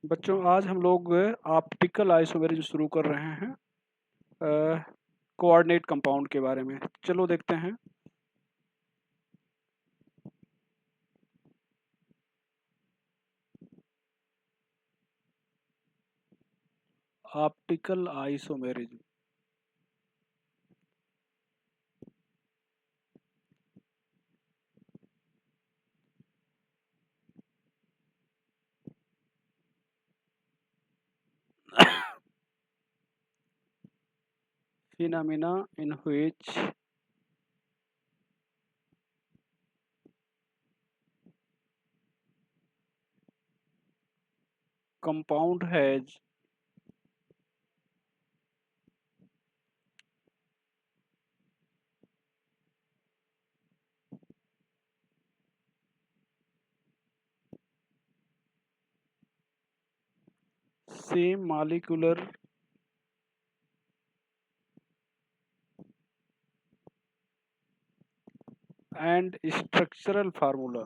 बच्चों आज हम लोग ऑप्टिकल आइसोमेरिज्म शुरू कर रहे हैं कोऑर्डिनेट कंपाउंड के बारे में। चलो देखते हैं। Optical isomerism phenomena in which compound has same molecular and structural formula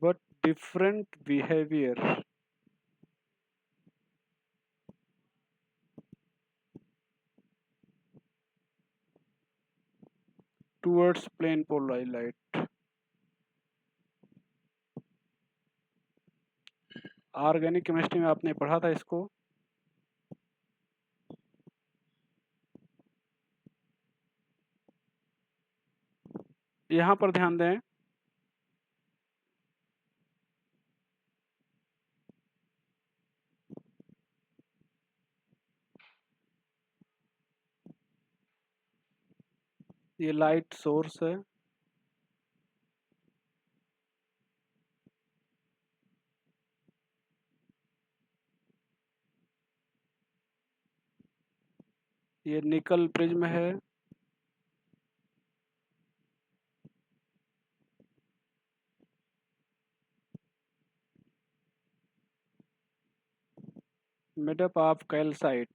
but different behavior towards plane polarized light। Organic chemistry में आपने पढ़ा था इसको। यहाँ पर ध्यान दें, ये लाइट सोर्स है, ये निकल प्रिज्म है, मेड अप ऑफ कैल्साइट।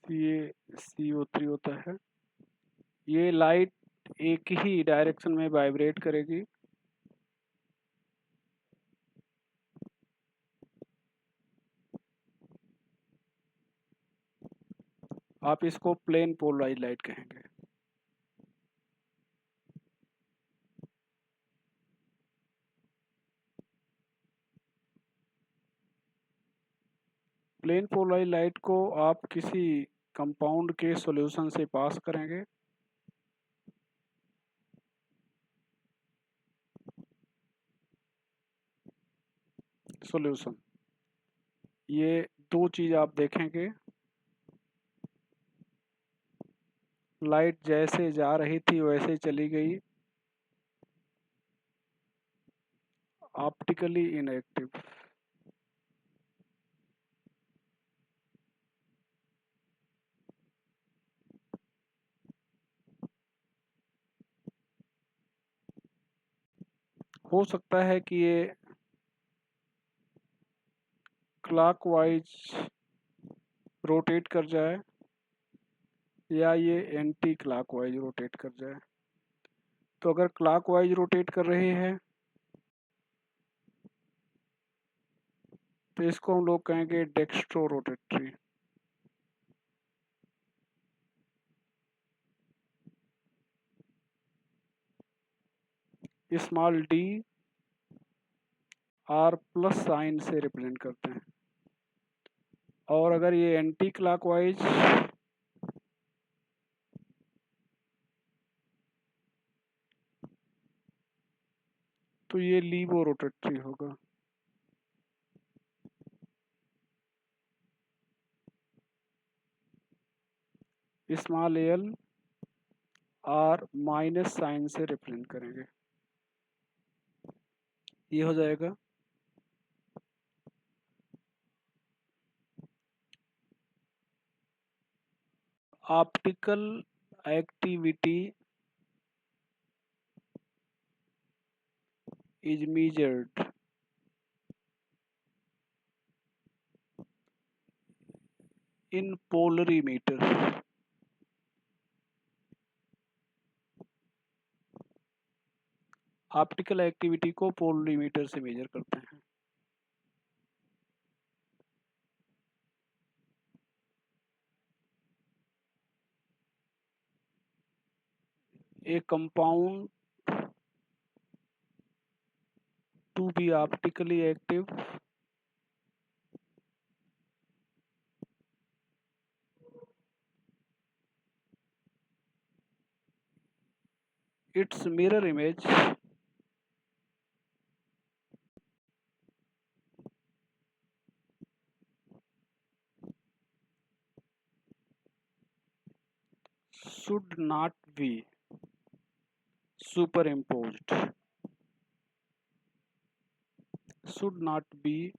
ये CO3 होता है। ये लाइट एक ही डायरेक्शन में वाइब्रेट करेगी। आप इसको प्लेन पोलराइज लाइट कहेंगे। प्लेन पोलराइज लाइट को आप किसी कंपाउंड के सॉल्यूशन से पास करेंगे। सॉल्यूशन, ये दो चीज आप देखेंगे। लाइट जैसे जा रही थी वैसे चली गई, ऑप्टिकली इनएक्टिव। हो सकता है कि ये क्लॉकवाइज रोटेट कर जाए या ये एंटी क्लॉकवाइज रोटेट कर जाए। तो अगर क्लॉकवाइज रोटेट कर रही है तो इसको हम लोग कहेंगे dextro rotatory. Small D R plus sign से रिप्रेजेंट करते हैं। और अगर ये एंटी क्लॉकवाइज तो ये लीवो रोटेटरी होगा। Small L R minus sign से रिप्रेजेंट करेंगे। ये हो जाएगा Optical activity is measured in polarimeter. Optical activity को पोलरीमीटर से मेजर करते हैं. A compound to be optically active its mirror image should not be superimposed. Should not be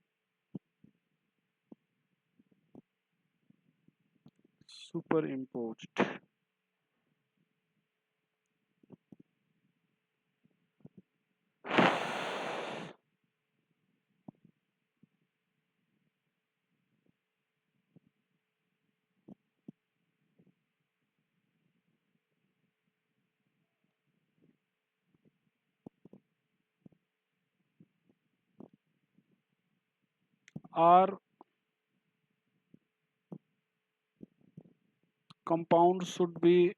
superimposed. Or compound should be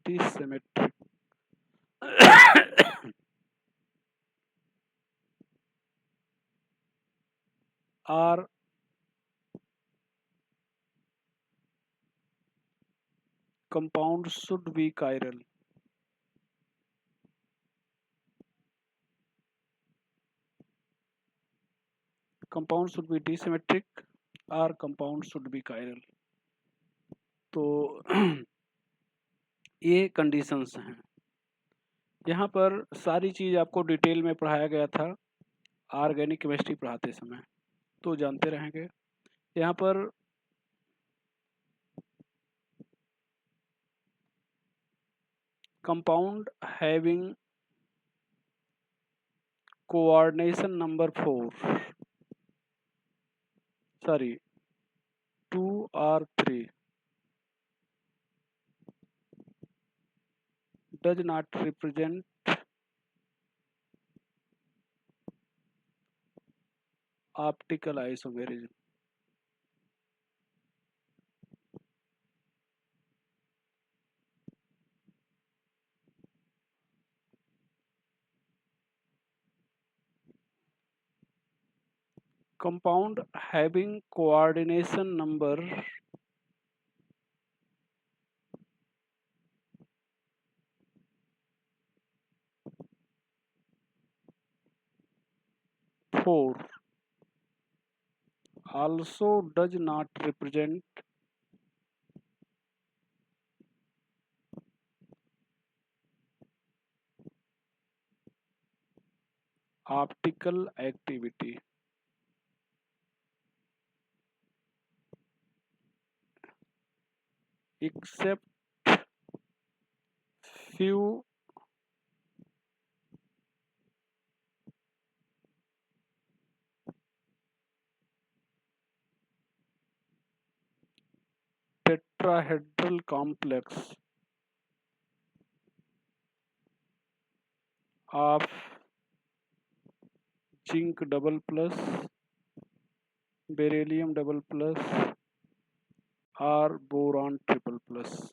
dissymmetric. Or compound should be chiral. Compound should be dissymmetric or compound should be chiral. तो ये conditions हैं. यहाँ पर सारी चीज़ आपको detail में पढ़ाया गया था ऑर्गेनिक केमिस्ट्री पढ़ाते समय, तो जानते रहेंगे. यहाँ पर compound having coordination number 2 or 3 does not represent optical isomerism. Compound having coordination number 4 also does not represent optical activity except few tetrahedral complex of zinc double plus, beryllium double plus or boron triple plus.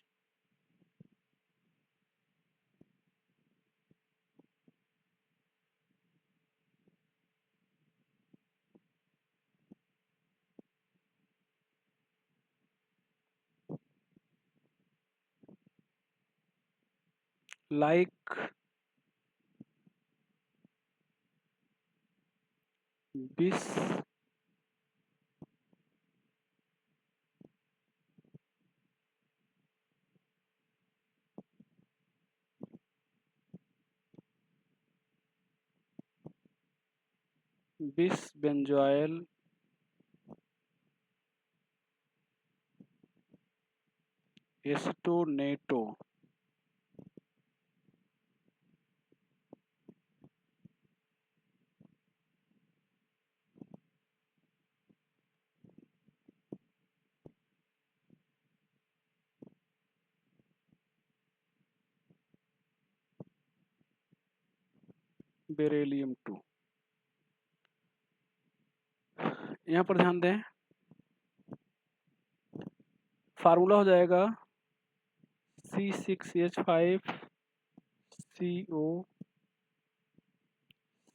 Like bis बिस benzoyl एस्टोनेटो beryllium 2। यहाँ पर ध्यान दें, formula हो जाएगा C6H5 CO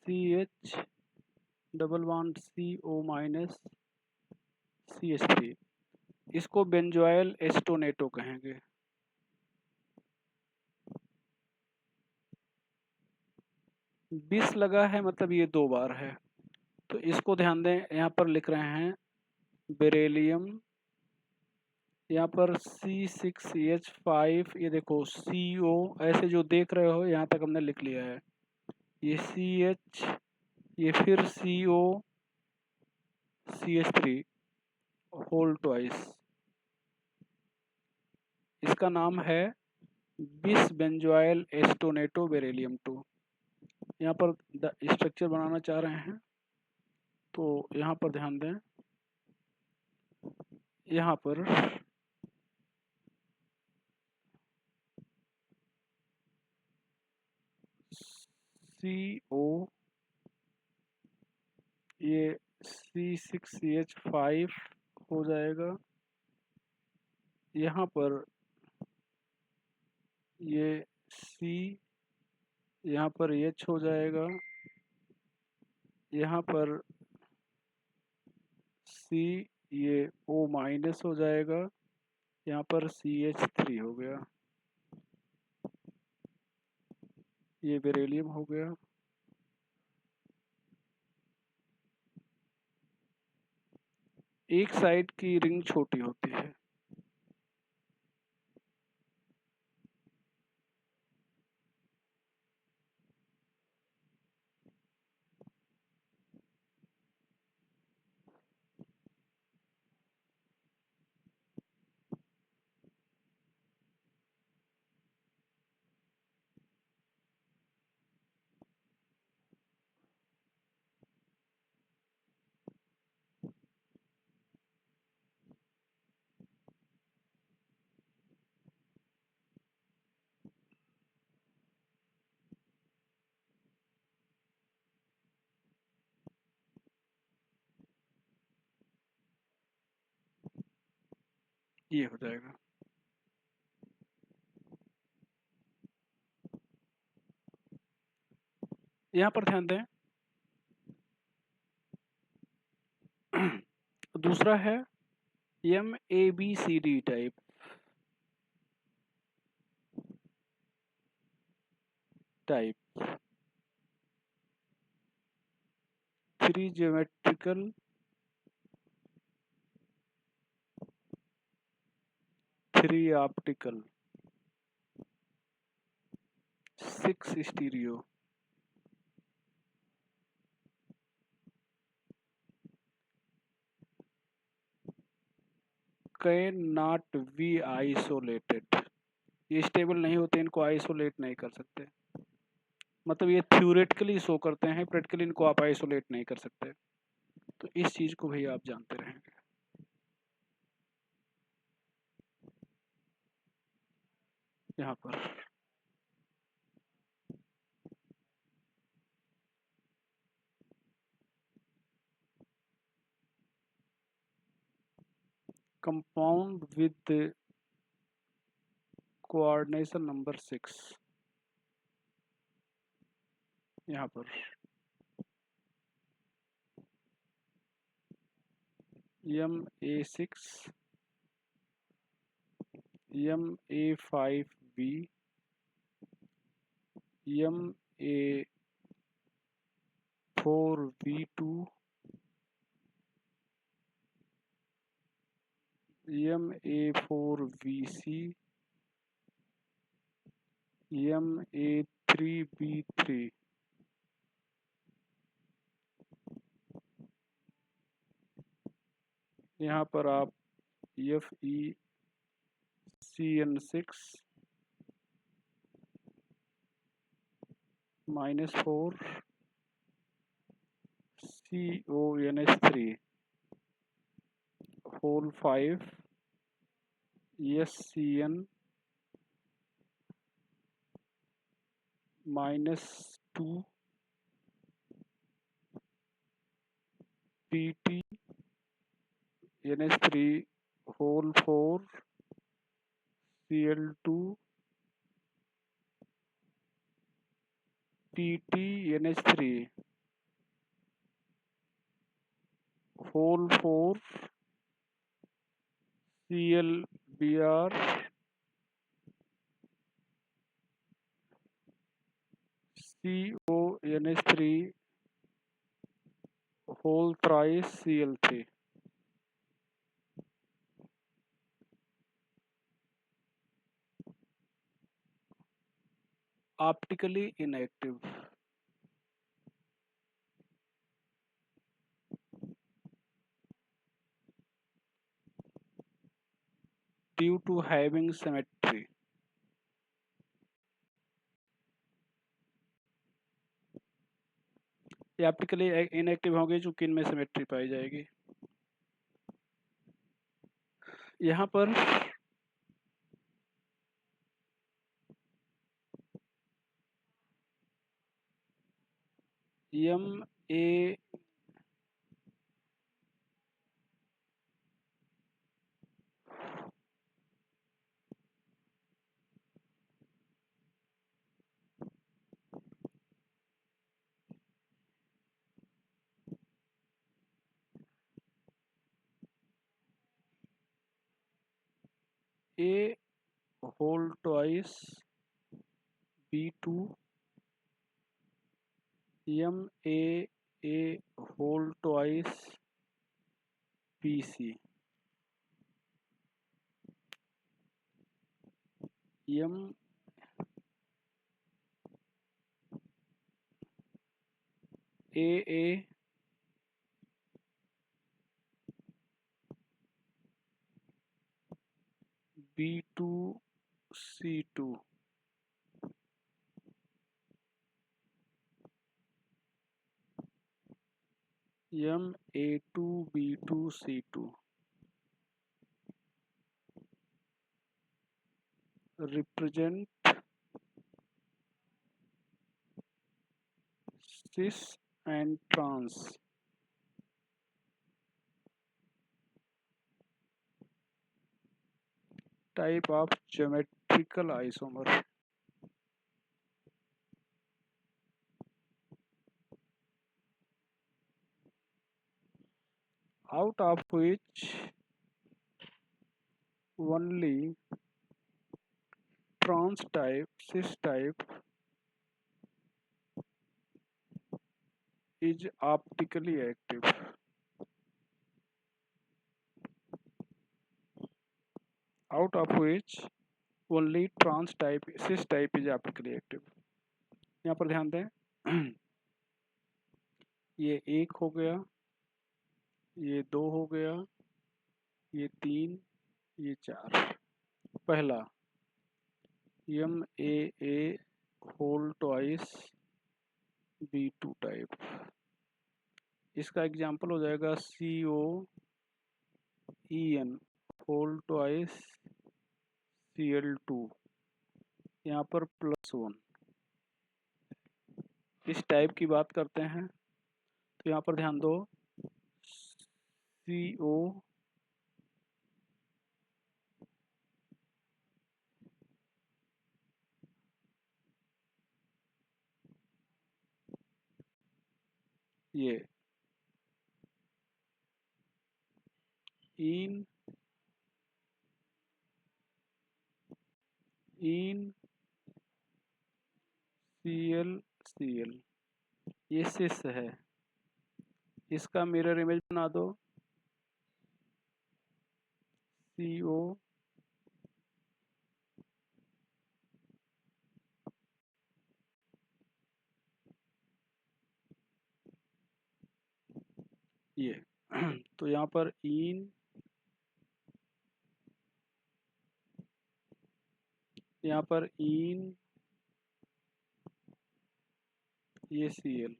CH double bond CO minus CH3। इसको benzoyl एस्टोनेटो कहेंगे। बिस लगा है मतलब ये 2 बार है, तो इसको ध्यान दें, यहाँ पर लिख रहे हैं बेरिलियम, यहाँ पर C6H5, ये देखो CO, ऐसे जो देख रहे हो यहाँ तक हमने लिख लिया है। ये CH, ये फिर CO CH3 होल ट्वाइस, इसका नाम है बिस बेंजोइल एस्टोनेटो बेरिलियम 2। यहाँ पर स्ट्रक्चर बनाना चाह रहे हैं, तो यहाँ पर ध्यान दें, यहाँ पर CO, ये C6CH5 हो जाएगा, यहाँ पर ये C, यहाँ पर H हो जाएगा, यहाँ पर C, ये O माइनस हो जाएगा, यहाँ पर CH3 हो गया, ये बेरिलियम हो गया। एक साइड की रिंग छोटी होती है। ये हो जाएगा। यहाँ पर ध्यान दें, दूसरा है MABCD type, type 3 geometrical, 3 optical, 6 stereo. Can not be isolated, ये स्टेबल नहीं होते, इनको आइसोलेट नहीं कर सकते। मतलब ये थ्योरेटिकली शो करते हैं, प्रैक्टिकली इनको आप आइसोलेट नहीं कर सकते। तो इस चीज को भी आप जानते रहेंगे। यहाँ पर कंपाउंड विद कोऑर्डिनेशन नंबर 6, यहाँ पर MA6, MA5B, MA4V2, MA4VC, MA3B3, यहाँ पर आप FeCN6 -4 CONH3 whole 5 SCN -2 PTNH3 whole 4 Cl2 PTNH3 whole 4 ClBr CONH3 whole thrice Cl3. Optically inactive due to having symmetry. ये ऑप्टिकली इनएक्टिव होंगे चूंकि इनमें symmetry पाई जाएगी। यहाँ पर MA whole twice B2 MA whole twice BC MA B2 C2 MA2 B2 C2 represent cis and trans. Type of geometrical isomer. Out of which only trans type, cis type is optically active. Out of which only trans type, cis type is optically active. यहाँ पर ध्यान दें ये 1 हो गया, ये 2 हो गया, ये 3, ये 4। पहला MA whole twice B2 type, इसका एग्जाम्पल हो जाएगा COEN whole twice Cl2, यहाँ पर +1। इस टाइप की बात करते हैं तो यहाँ पर ध्यान दो CO ये इन CL ये सिस है, इसका मिरर इमेज बना दो CO ये तो यहाँ पर इन यहाँ पर इन, ये Cl,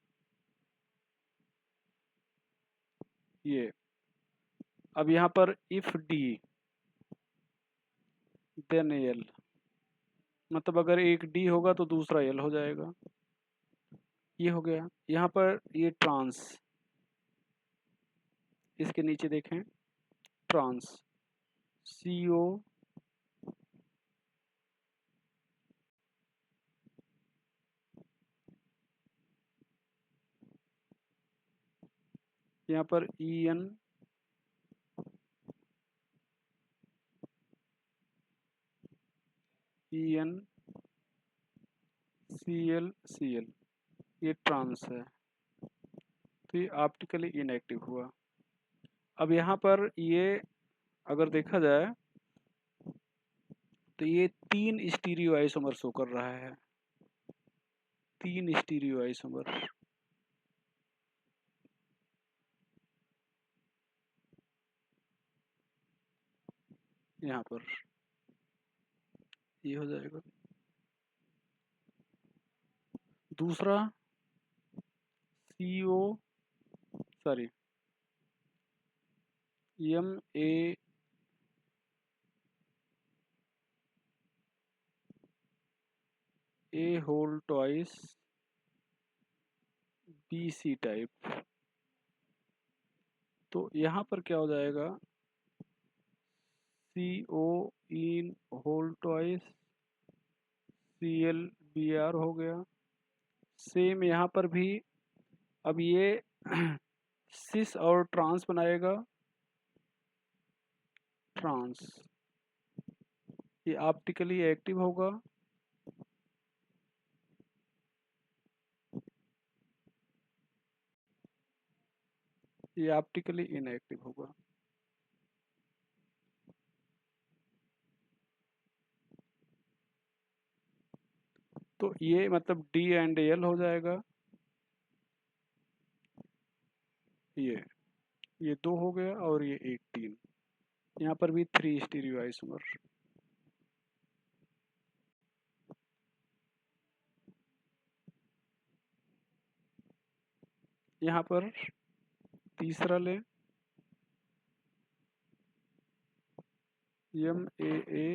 ये। अब यहाँ पर इफ डी देन एल, मतलब अगर एक डी होगा तो दूसरा एल हो जाएगा। ये हो गया। यहाँ पर ये ट्रांस, इसके नीचे देखें, ट्रांस CO, यहाँ पर EN, EN CL, ये ट्रांस है, तो ये ऑप्टिकली इनएक्टिव हुआ। अब यहाँ पर ये अगर देखा जाए तो ये 3 स्टीरियो आइसोमर शो कर रहा है, 3 स्टीरियो आइसोमर। यहाँ पर ये हो जाएगा। दूसरा CO, sorry MA, A whole twice BC type. तो यहाँ पर क्या हो जाएगा, CO in whole twice CL Br हो गया। सेम यहाँ पर भी, अब ये सिस और ट्रांस बनाएगा, ट्रांस, ये ऑप्टिकली एक्टिव होगा, ये ऑप्टिकली इनएक्टिव होगा। तो ये मतलब D एंड L हो जाएगा। ये 2 हो गया और ये 1 3। यहाँ पर भी 3 स्टीरियो आइसोमर। यहाँ पर तीसरा ले, MAA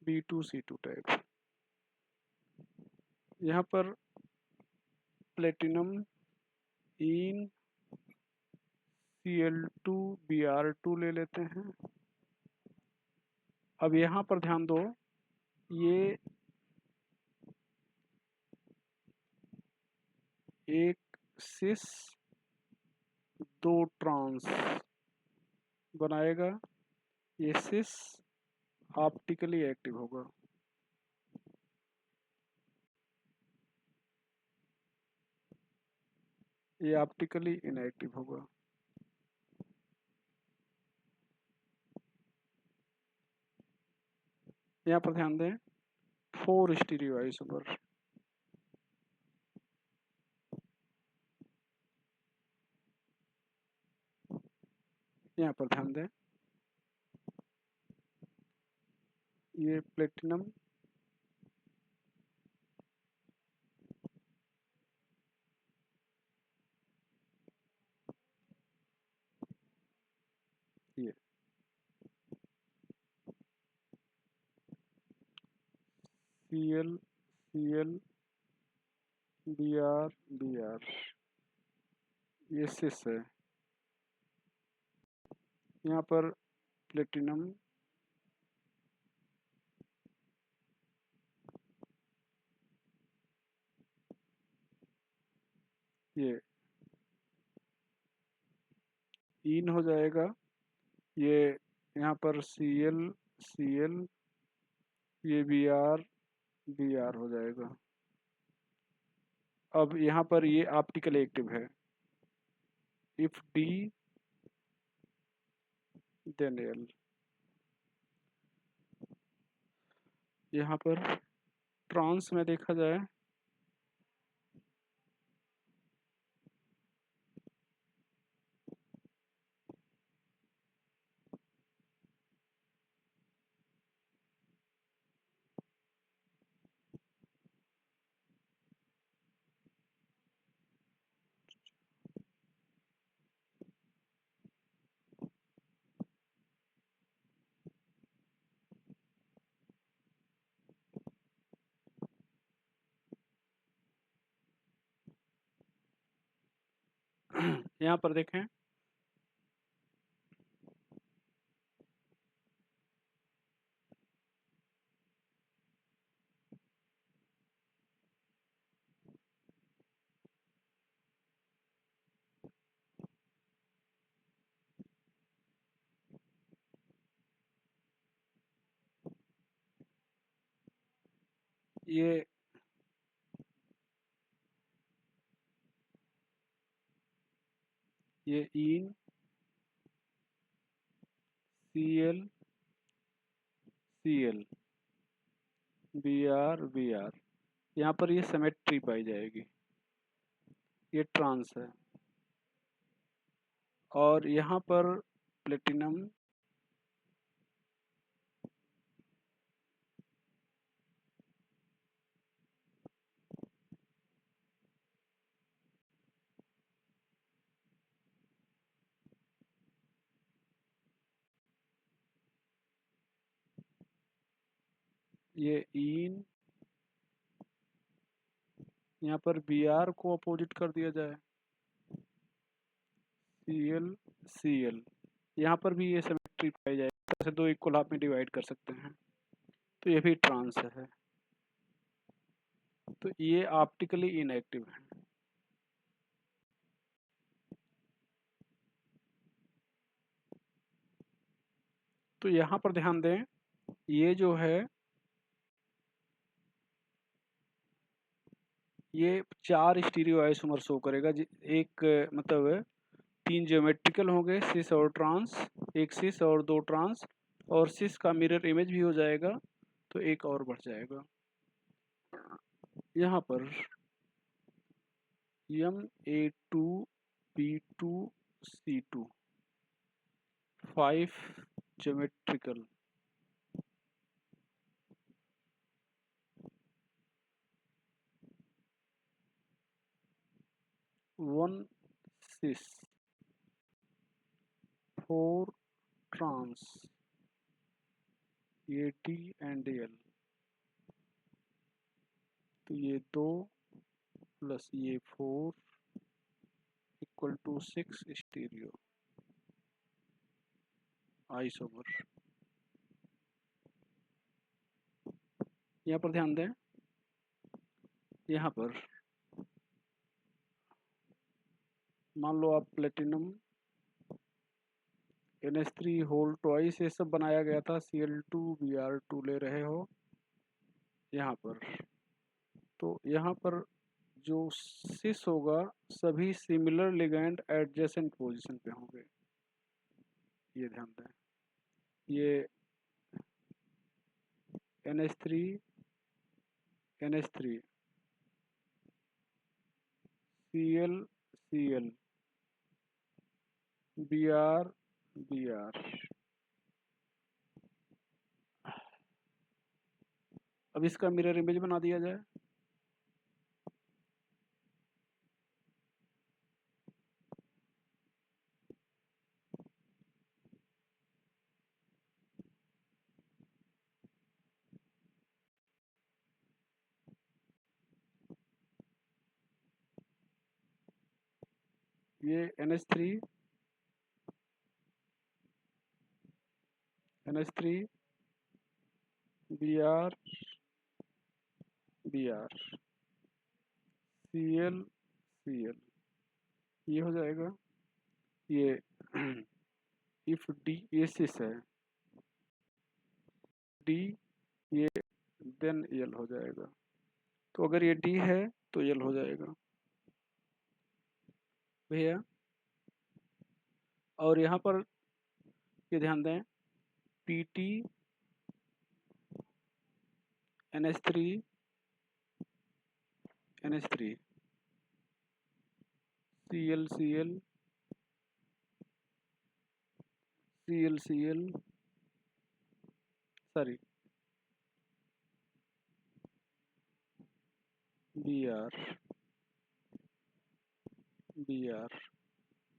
B2C2 टाइप। यहाँ पर प्लेटिनम इन Cl2 Br2 ले लेते हैं। अब यहाँ पर ध्यान दो, ये एक सिस 2 ट्रांस बनाएगा, ये सिस ऑप्टिकली एक्टिव होगा। ये ऑप्टिकली इनएक्टिव होगा। यहाँ पर ध्यान दें, 4 स्टीरियो आइसोमर। यहाँ पर ध्यान दें, ये प्लेटिनम ये Cl Cl Br ये सिस है। यहाँ पर प्लेटिनम ये इन हो जाएगा, ये यहाँ पर Cl ये Br हो जाएगा। अब यहाँ पर ये ऑप्टिकल एक्टिव है, इफ D देन L। यहाँ पर ट्रांस में देखा जाए यहाँ पर देखें, ये इन CL CL BR यहाँ पर ये सिमेट्री पाई जाएगी, ये ट्रांस है। और यहाँ पर प्लेटिनम ये इन, यहाँ पर Br को अपोजिट कर दिया जाए, CL यहाँ पर भी ये सिमेट्री पाई जाएगी। इस तरह से दो इक्वल हाफ में डिवाइड कर सकते हैं, तो ये भी ट्रांस है। तो ये ऑप्टिकली इनएक्टिव है। तो यहाँ पर ध्यान दें, ये जो है ये 4 स्टीरियो आइसोमर शो करेगा। एक मतलब 3 ज्योमेट्रिकल होंगे, सिस और ट्रांस, एक सिस और 2 ट्रांस, और सिस का मिरर इमेज भी हो जाएगा, तो एक और बढ़ जाएगा। यहाँ पर Ma2B2C2 5 ज्योमेट्रिकल, 1 cis, 4 trans, ये T एंड L, तो ये 2 प्लस ये 4 इक्वल टू 6 स्टीरियो आइसोमर। यहाँ पर ध्यान दें, यहाँ पर मान लो आप प्लेटिनम NH3 होल ट्वाइस ये सब बनाया गया था, Cl2 Br2 ले रहे हो यहाँ पर, तो यहाँ पर जो सिस होगा सभी सिमिलर लिगेंड एडजेसेंट पोजीशन पे होंगे, ये ध्यान दें। ये NH3 CL Br अब इसका मिरर इमेज बना दिया जाए। ये NH3 Br CL ये हो जाएगा। ये इफ D ये सिस है, D ये देन L हो जाएगा, तो अगर ये D है तो L हो जाएगा भैया। और यहाँ पर ये ध्यान दें, PT NH3 CL sorry Br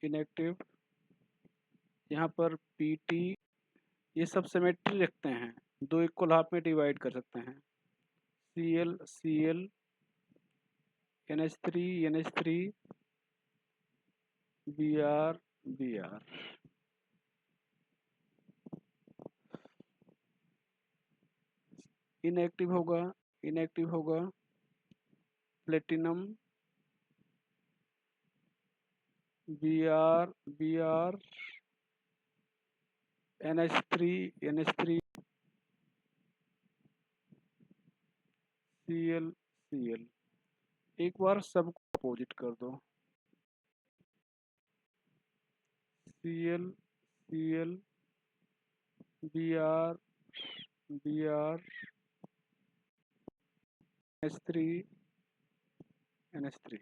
inactive. यहाँ पर PT ये सब सिमेट्री रखते हैं, दो इक्वल हाफ में डिवाइड कर सकते हैं, CL NH3 Br इनएक्टिव होगा प्लेटिनम Br NH3 Cl एक बार सबको अपोजिट कर दो Cl Br NH3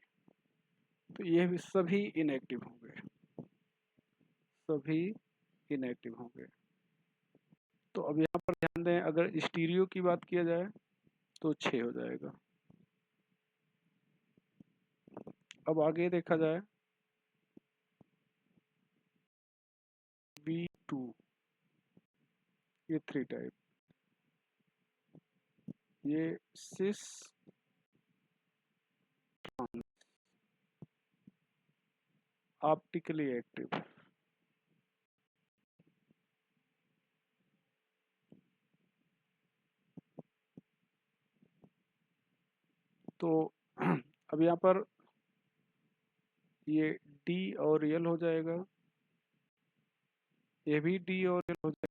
तो ये भी सभी इनएक्टिव होंगे। तो अब यहाँ पर ध्यान दें, अगर स्टीरियो की बात किया जाए तो 6 हो जाएगा। अब आगे देखा जाए B2 ये 3 टाइप, ये सिस ऑप्टिकली एक्टिव। तो अब यहाँ पर ये D और L हो जाएगा, ये भी D और L हो जाएगा,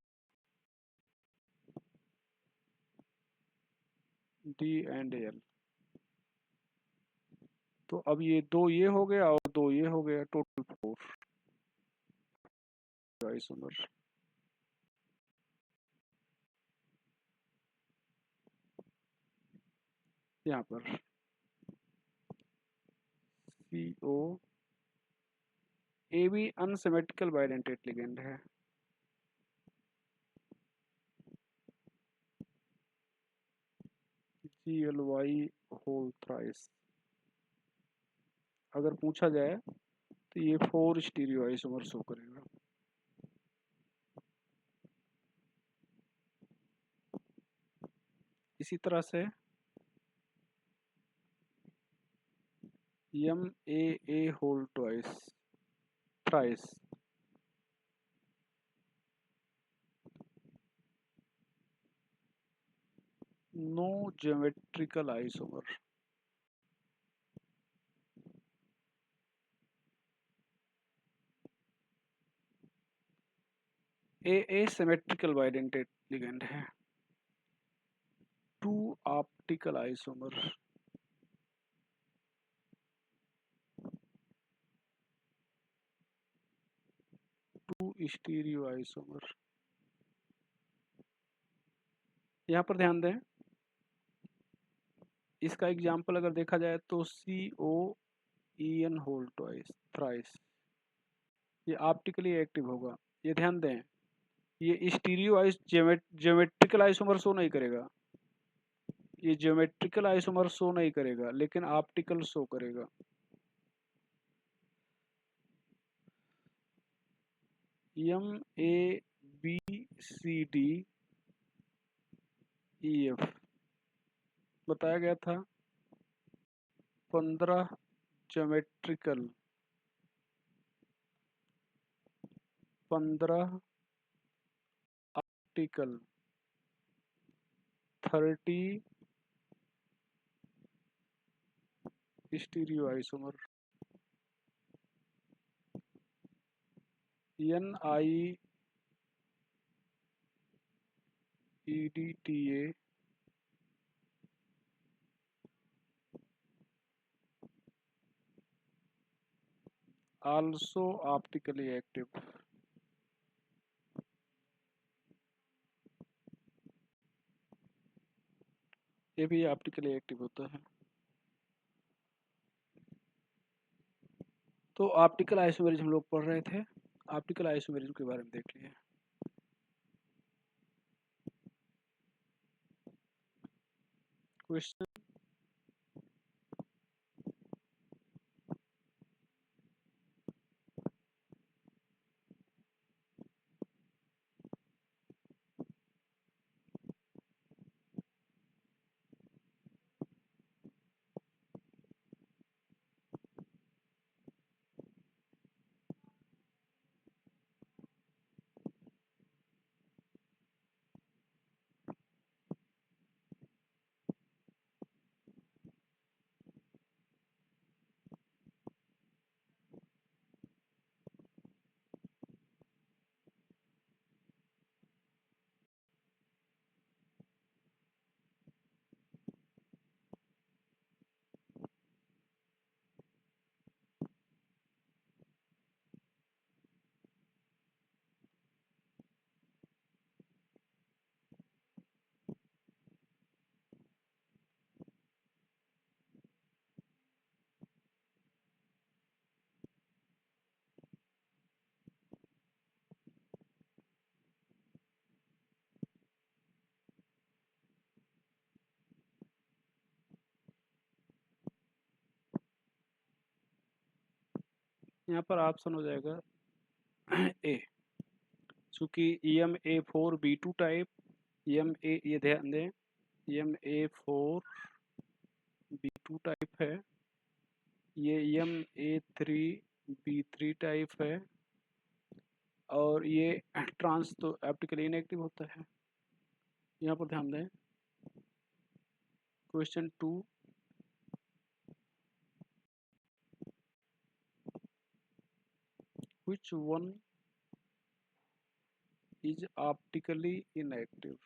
D एंड L। तो अब ये 2 ये हो गया और 2 ये हो गया, टोटल 4 आइसोमर। यहाँ पर CO AB unsymmetrical bidentate ligand है। GLY होल थ्राइस अगर पूछा जाए तो ये 4 स्टीरियो आइसोमर शो करेगा। इसी तरह से MAA whole thrice no geometrical isomer. AA symmetrical bidentate ligand है। 2 ऑप्टिकल आइसोमर, 2 स्टीरियो आइसोमर। यहाँ पर ध्यान दें, इसका एग्जाम्पल अगर देखा जाए तो COEN होल थ्राइस ये ऑप्टिकली एक्टिव होगा। ये ध्यान दें, ये स्टीरियो ज्योमेट्रिकल आइसोमर शो नहीं करेगा, ये ज्योमेट्रिकल आइसोमर शो नहीं करेगा, लेकिन ऑप्टिकल शो करेगा। MABCDEF बताया गया था 15 geometrical, 15 optical, 30 stereo isomer. NIEDTA also optically active। ये भी ऑप्टिकली एक्टिव होता है। तो ऑप्टिकल आइसोमेरिज्म हम लोग पढ़ रहे थे, ऑप्टिकल आइसोमेरिज्म के बारे में देख लिए। क्वेश्चन यहाँ पर ऑप्शन हो जाएगा ए, चूँकि EMA4B2 टाइप, EMA, ये ध्यान दें, EMA4B2 टाइप है, ये EMA3B3 टाइप है, और ये ट्रांस तो ऑप्टिकली इनएक्टिव होता है। यहाँ पर ध्यान दें, question 2, which one is optically inactive?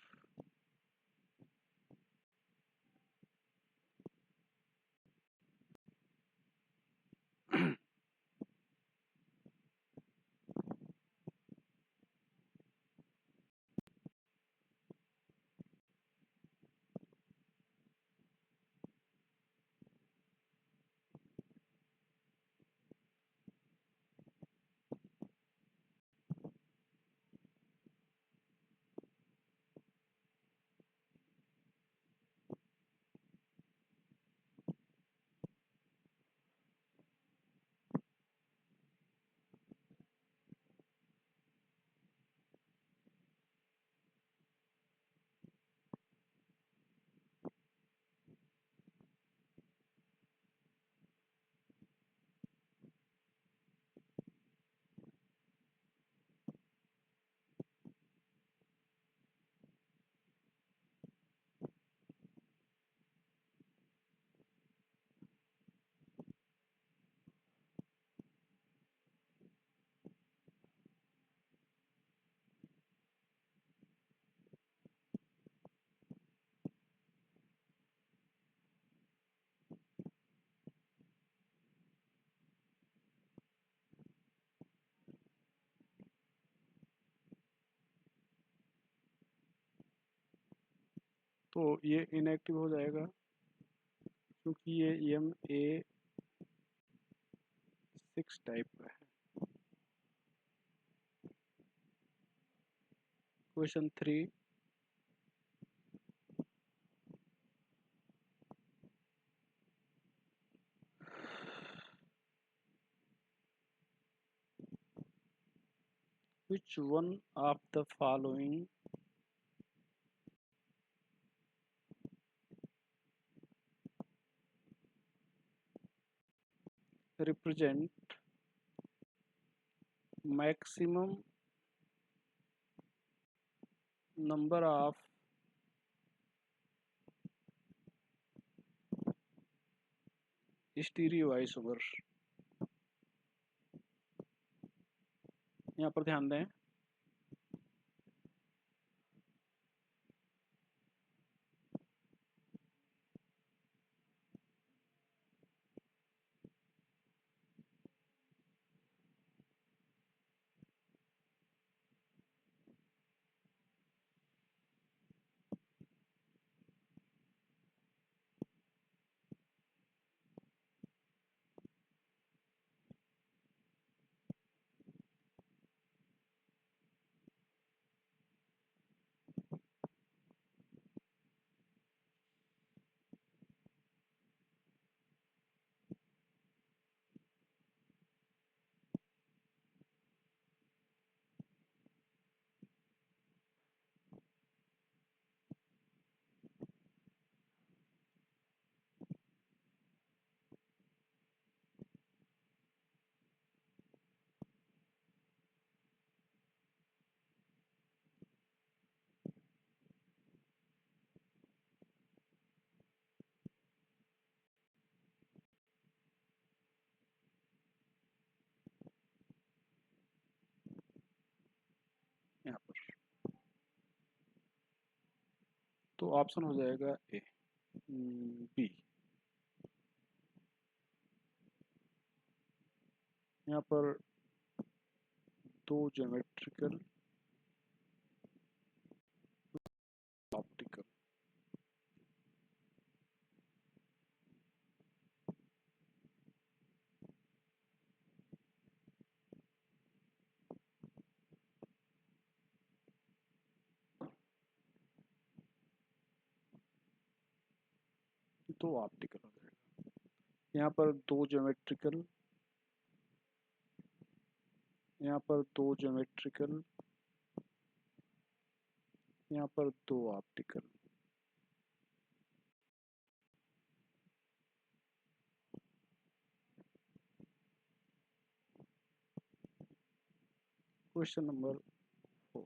तो ये इनएक्टिव हो जाएगा, क्योंकि ये EMA6 टाइप का है। Question 3, which one of the following represent maximum number of स्टीरियोआइसोमर? यहाँ पर ध्यान दें, यहाँ पर तो ऑप्शन हो जाएगा ए, बी। यहाँ पर दो ज्योमेट्रिकल ऑप्टिकल, दो ऑप्टिकल हो जाएगा। यहाँ पर दो ज्योमेट्रिकल यहाँ पर 2 ज्योमेट्रिकल, यहाँ पर 2 optical. Question number 4,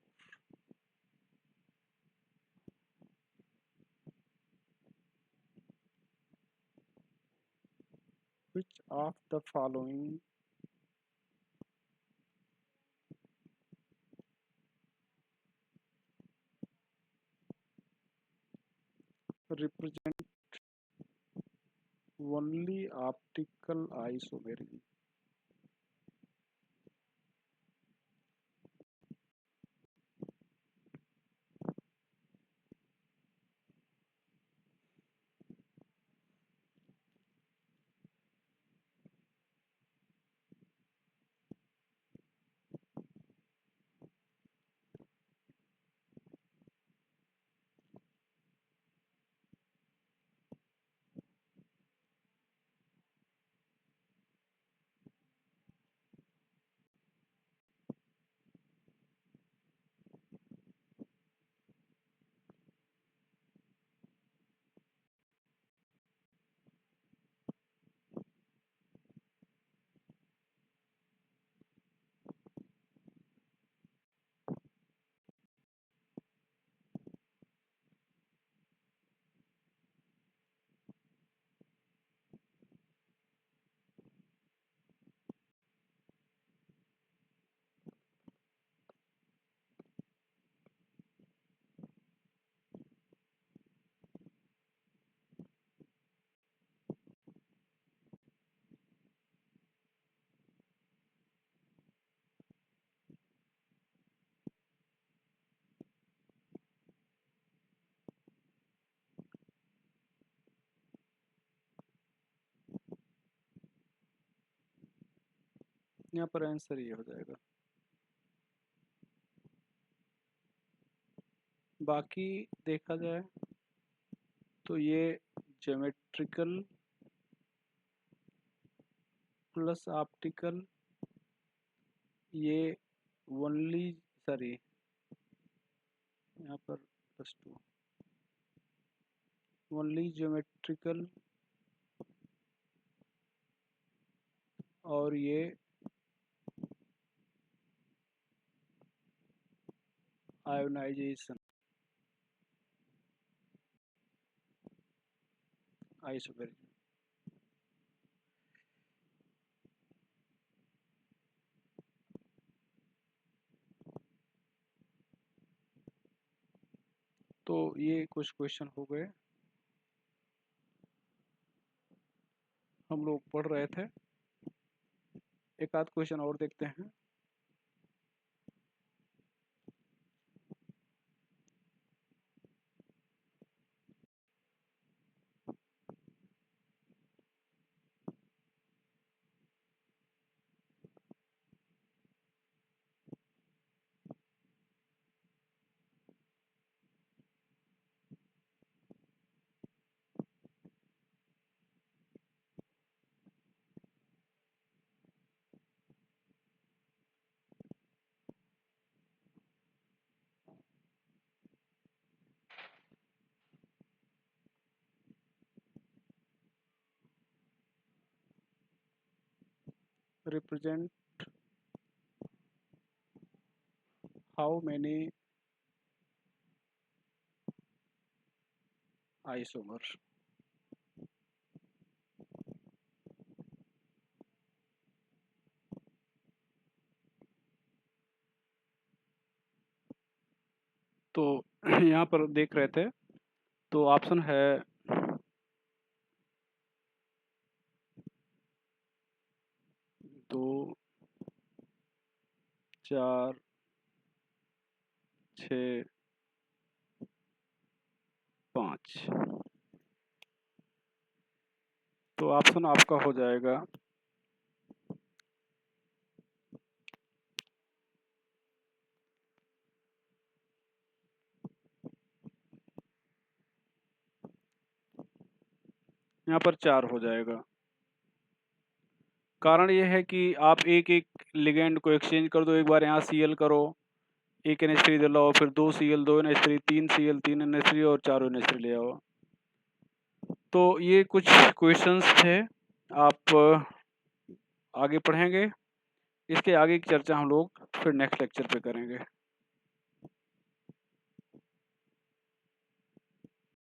which of the following represent only optical isomerism? यहाँ पर आंसर ये हो जाएगा। बाकी देखा जाए तो ये ज्योमेट्रिकल प्लस ऑप्टिकल, ये ओनली, सॉरी यहाँ पर +2, ओनली ज्योमेट्रिकल, और ये आयोनाइजेशन आइसोमेरिज्म। तो ये कुछ क्वेश्चन हो गए, हम लोग पढ़ रहे थे। एक आध क्वेश्चन और देखते हैं। Represent how many isomer. तो यहाँ पर देख रहे थे, तो ऑप्शन है 2, 4, 6, 5। तो ऑप्शन आपका हो जाएगा यहाँ पर 4 हो जाएगा। कारण ये है कि आप एक-एक लिगेंड को एक्सचेंज कर दो, एक बार यहाँ Cl करो, एक NH3 लाओ, फिर 2 Cl, 2 NH3, 3 Cl, 3 NH3 और 4 NH3 ले आओ। तो ये कुछ क्वेश्चंस थे, आप आगे पढ़ेंगे। इसके आगे की चर्चा हम लोग फिर नेक्स्ट लेक्चर पे करेंगे।